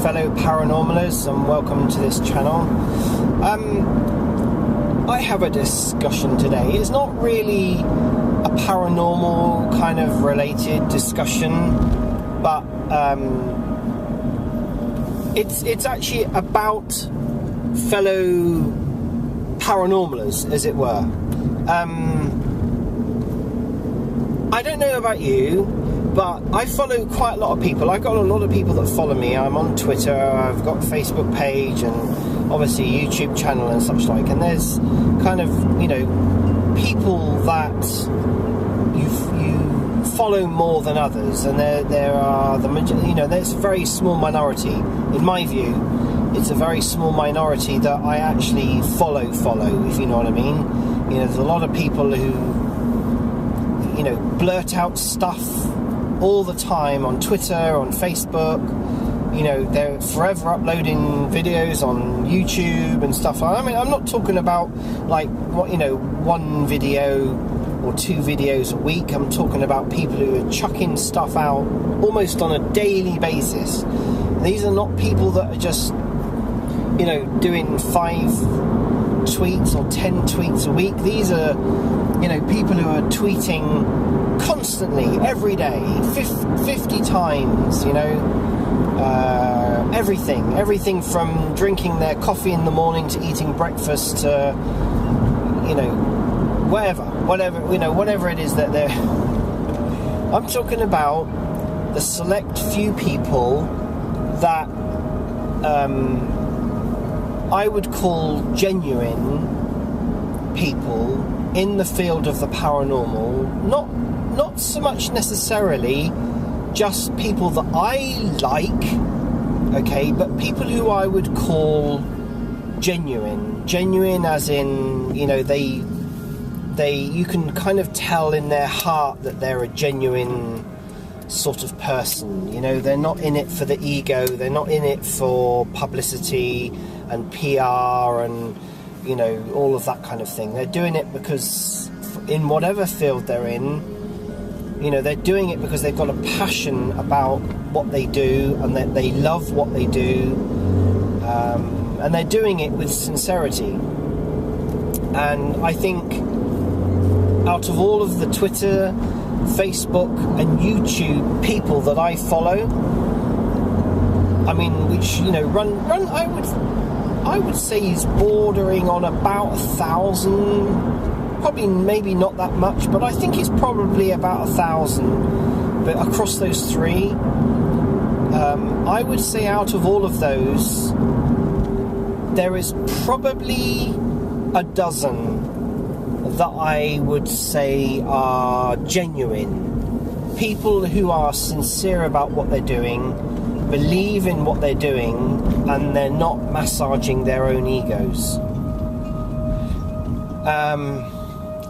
fellow paranormalers, and welcome to this channel. I have a discussion today. It's not really a paranormal kind of related discussion, but it's actually about fellow paranormalers, as it were. I don't know about you, but I follow quite a lot of people. I've got a lot of people that follow me. I'm on Twitter, I've got a Facebook page, and obviously a YouTube channel and such like. And there's kind of, people that you follow more than others. And there are there's a very small minority. In my view, it's a very small minority that I actually follow, if you know what I mean. There's a lot of people who blurt out stuff all the time on Twitter, on Facebook. They're forever uploading videos on YouTube and stuff. I mean, I'm not talking about one video or two videos a week. I'm talking about people who are chucking stuff out almost on a daily basis. These are not people that are just doing 5 tweets or 10 tweets a week. These are people who are tweeting constantly, every day, 50 times, everything from drinking their coffee in the morning to eating breakfast to, whatever it is that they're... I'm talking about the select few people that I would call genuine people in the field of the paranormal, not so much necessarily just people that I like, okay, but people who I would call genuine as in, you can kind of tell in their heart that they're a genuine sort of person. They're not in it for the ego, they're not in it for publicity and PR and all of that kind of thing. They're doing it because in whatever field they're in, they're doing it because they've got a passion about what they do and that they love what they do, and they're doing it with sincerity. And I think out of all of the Twitter, Facebook and YouTube people that I follow, which run I would say he's bordering on about 1,000, probably maybe not that much, but I think it's probably about 1,000. But across those three, I would say out of all of those, there is probably a dozen that I would say are genuine. People who are sincere about what they're doing, believe in what they're doing, and they're not massaging their own egos.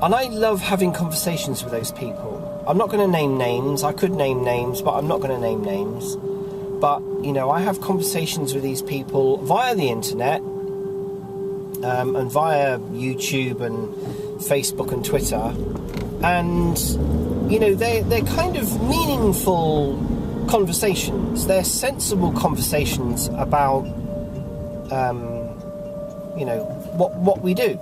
And I love having conversations with those people. I'm not going to name names. I could name names, but I'm not going to name names. But, I have conversations with these people via the internet, and via YouTube and Facebook and Twitter. And, they're kind of meaningful conversations. They're sensible conversations about what we do.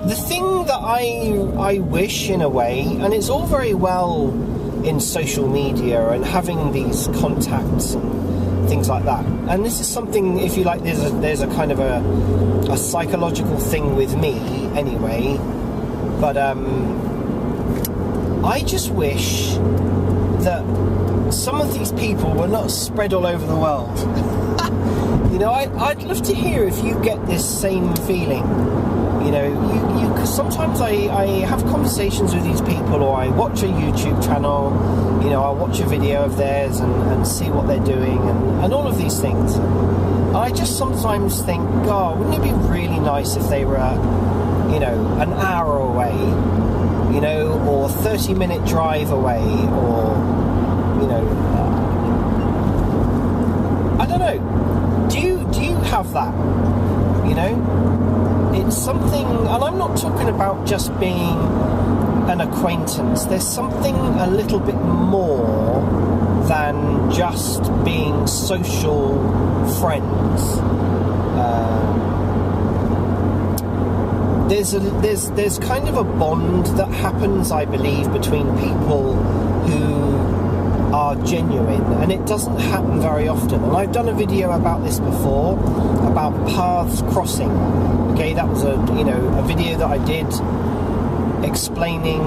The thing that I wish, in a way, and it's all very well in social media and having these contacts and things like that, and this is something, if you like, there's a kind of a psychological thing with me anyway, but I just wish that some of these people were not spread all over the world. I'd love to hear if you get this same feeling. Because sometimes I have conversations with these people, or I watch a YouTube channel, I'll watch a video of theirs and see what they're doing and all of these things. And I just sometimes think, God, wouldn't it be really nice if they were, an hour away, or 30-minute drive away, or, I don't know. Do you have that? It's something, and I'm not talking about just being, an acquaintance. There's something a little bit more than just being social friends. There's kind of a bond that happens, I believe, between people who are genuine, and it doesn't happen very often. And I've done a video about this before, about paths crossing. Okay, that was a video that I did explaining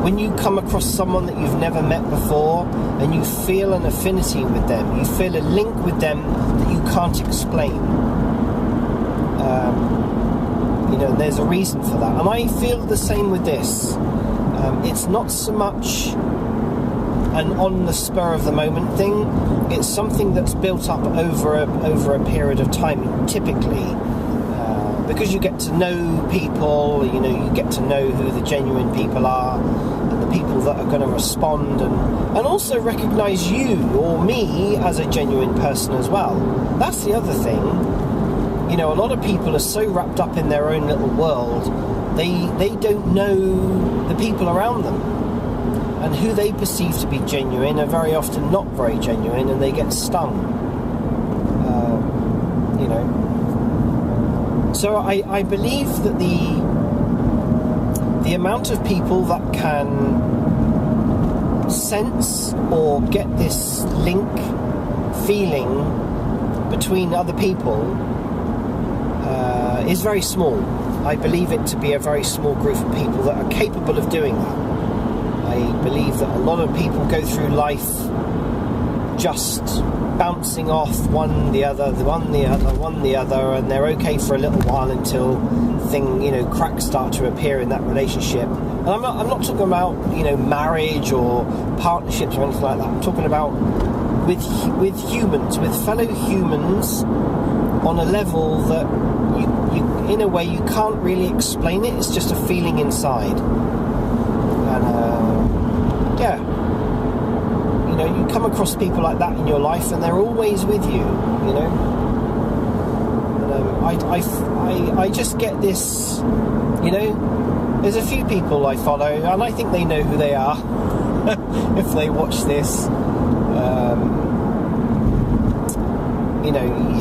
when you come across someone that you've never met before and you feel an affinity with them, you feel a link with them that you can't explain. There's a reason for that, and I feel the same with this. It's not so much an on the spur of the moment thing. It's something that's built up over a period of time, typically, because you get to know people. You get to know who the genuine people are, and the people that are going to respond, and also recognise you or me as a genuine person as well. That's the other thing. A lot of people are so wrapped up in their own little world, they don't know the people around them, and who they perceive to be genuine are very often not very genuine, and they get stung. So I believe that the amount of people that can sense or get this link feeling between other people is very small. I believe it to be a very small group of people that are capable of doing that. I believe that a lot of people go through life just bouncing off one the other, and they're okay for a little while until cracks start to appear in that relationship. And I'm not talking about marriage or partnerships or anything like that. I'm talking about with humans, with fellow humans, on a level that you in a way you can't really explain it. It's just a feeling inside, and you come across people like that in your life, and they're always with you. And I just get this. There's a few people I follow, and I think they know who they are if they watch this.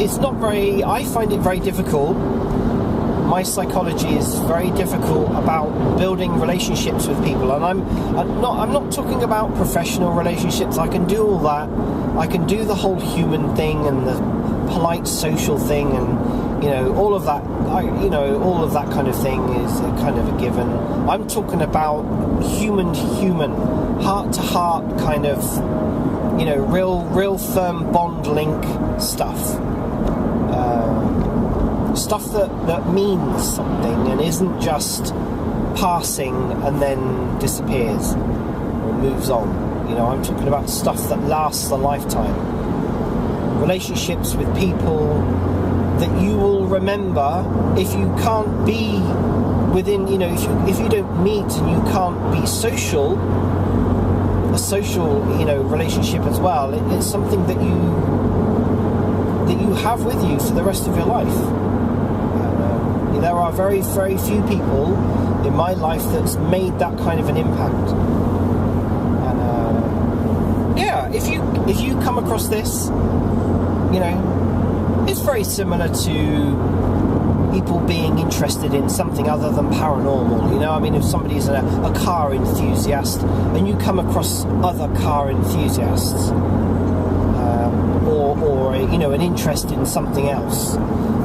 It's not very. I find it very difficult. My psychology is very difficult about building relationships with people, and I'm not talking about professional relationships. I can do all that. I can do the whole human thing and the polite social thing, and all of that. All of that kind of thing is kind of a given. I'm talking about human to human, heart to heart kind of, real firm bond link stuff. Stuff that means something and isn't just passing and then disappears or moves on. I'm talking about stuff that lasts a lifetime. Relationships with people that you will remember if you can't be within, if you don't meet and you can't be social, a social, relationship as well. It's something that you have with you for the rest of your life. There are very, very few people in my life that's made that kind of an impact. And if you come across this, it's very similar to people being interested in something other than paranormal. If somebody's a car enthusiast and you come across other car enthusiasts, or an interest in something else,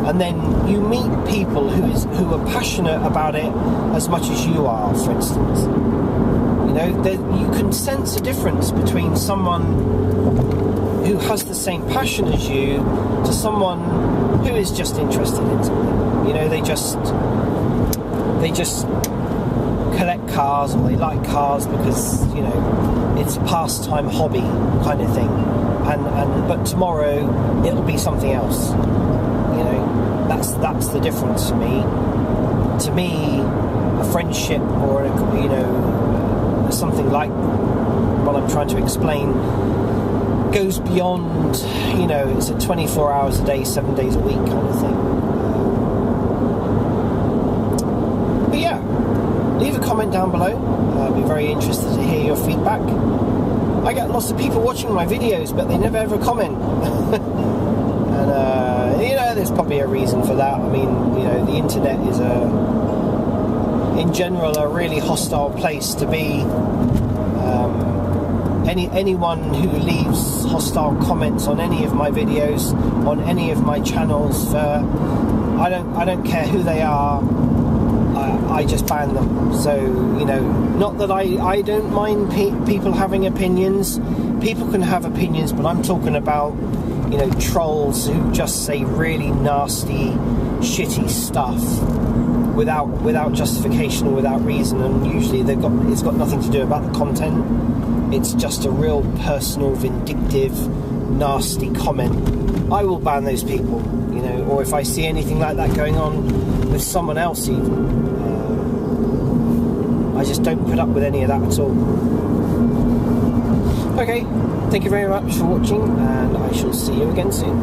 and then you meet people who are passionate about it as much as you are, for instance. You can sense a difference between someone who has the same passion as you to someone who is just interested in something. They just collect cars, or they like cars because it's a pastime hobby kind of thing. But tomorrow it'll be something else. That's the difference for me. To me, a friendship or something like what I'm trying to explain goes beyond. It's a 24 hours a day, 7 days a week kind of thing. leave a comment down below. I'd be very interested to hear your feedback. I get lots of people watching my videos, but they never ever comment. And there's probably a reason for that. I mean, the internet is in general a really hostile place to be. Anyone who leaves hostile comments on any of my videos, on any of my channels, I don't care who they are, I just ban them. So, not that I don't mind people having opinions. People can have opinions, but I'm talking about, trolls who just say really nasty, shitty stuff without justification or without reason, and usually it's got nothing to do about the content. It's just a real personal, vindictive, nasty comment. I will ban those people, or if I see anything like that going on with someone else even, I just don't put up with any of that at all. Okay, thank you very much for watching, and I shall see you again soon.